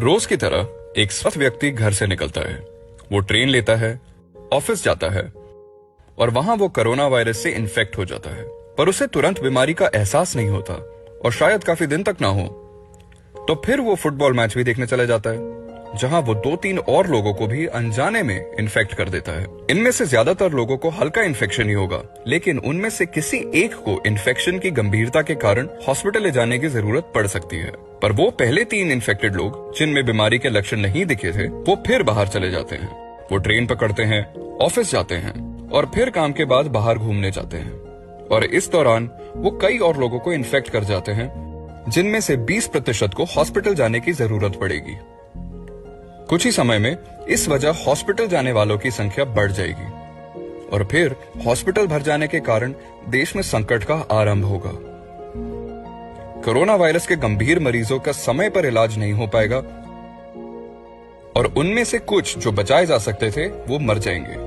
रोज की तरह एक स्वस्थ व्यक्ति घर से निकलता है। वो ट्रेन लेता है, ऑफिस जाता है और वहां वो कोरोना वायरस से इन्फेक्ट हो जाता है, पर उसे तुरंत बीमारी का एहसास नहीं होता और शायद काफी दिन तक ना हो। तो फिर वो फुटबॉल मैच भी देखने चले जाता है, जहां वो 2-3 और लोगों को भी अनजाने में इन्फेक्ट कर देता है। इनमें से ज्यादातर लोगों को हल्का इन्फेक्शन ही होगा, लेकिन उनमें से किसी एक को इन्फेक्शन की गंभीरता के कारण हॉस्पिटल ले जाने की जरूरत पड़ सकती है। पर वो पहले 3 इन्फेक्टेड लोग जिनमें बीमारी के लक्षण नहीं दिखे थे, वो फिर बाहर चले जाते हैं। वो ट्रेन पकड़ते हैं, ऑफिस जाते हैं और फिर काम के बाद बाहर घूमने जाते हैं, और इस दौरान वो कई और लोगों को इन्फेक्ट कर जाते हैं, जिनमें से 20% को हॉस्पिटल जाने की जरूरत पड़ेगी। कुछ ही समय में इस वजह हॉस्पिटल जाने वालों की संख्या बढ़ जाएगी और फिर हॉस्पिटल भर जाने के कारण देश में संकट का आरंभ होगा। कोरोना वायरस के गंभीर मरीजों का समय पर इलाज नहीं हो पाएगा और उनमें से कुछ जो बचाए जा सकते थे वो मर जाएंगे।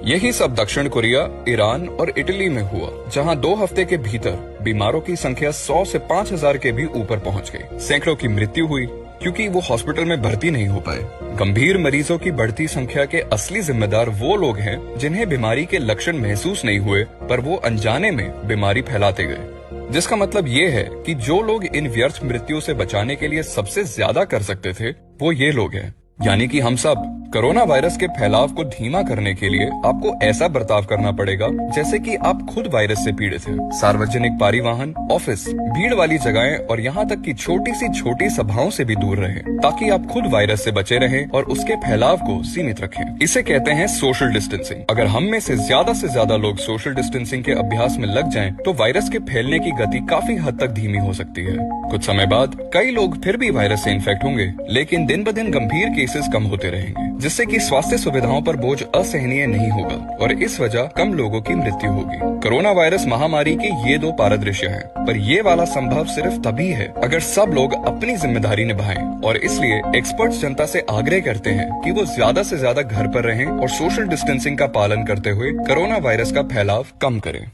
यही सब दक्षिण कोरिया, ईरान और इटली में हुआ, जहां 2 हफ्ते के भीतर बीमारों की संख्या 100 से 5000 के भी ऊपर पहुंच गई। सैकड़ों की मृत्यु हुई क्योंकि वो हॉस्पिटल में भर्ती नहीं हो पाए। गंभीर मरीजों की बढ़ती संख्या के असली जिम्मेदार वो लोग हैं जिन्हें बीमारी के लक्षण महसूस नहीं हुए, पर वो अनजाने में बीमारी फैलाते गए। जिसका मतलब ये है कि जो लोग इन व्यर्थ मृत्यु से बचाने के लिए सबसे ज्यादा कर सकते थे, वो ये लोग हैं, यानी कि हम सब। कोरोना वायरस के फैलाव को धीमा करने के लिए आपको ऐसा बर्ताव करना पड़ेगा जैसे कि आप खुद वायरस से पीड़ित हैं। सार्वजनिक परिवहन, ऑफिस, भीड़ वाली जगहें और यहाँ तक कि छोटी सभाओं से भी दूर रहें, ताकि आप खुद वायरस से बचे रहें और उसके फैलाव को सीमित रखें। इसे कहते हैं सोशल डिस्टेंसिंग। अगर हम में से ज्यादा लोग सोशल डिस्टेंसिंग के अभ्यास में लग जाएं, तो वायरस के फैलने की गति काफी हद तक धीमी हो सकती है। कुछ समय बाद कई लोग फिर भी वायरस से इन्फेक्ट होंगे, लेकिन दिन ब दिन गंभीर केसेस कम होते रहेंगे, जिससे कि स्वास्थ्य सुविधाओं पर बोझ असहनीय नहीं होगा और इस वजह कम लोगों की मृत्यु होगी। कोरोना वायरस महामारी के ये 2 पारदृश्य हैं, पर ये वाला संभव सिर्फ तभी है अगर सब लोग अपनी जिम्मेदारी निभाएं, और इसलिए एक्सपर्ट्स जनता से आग्रह करते हैं कि वो ज्यादा से ज्यादा घर पर रहें और सोशल डिस्टेंसिंग का पालन करते हुए कोरोना वायरस का फैलाव कम करें।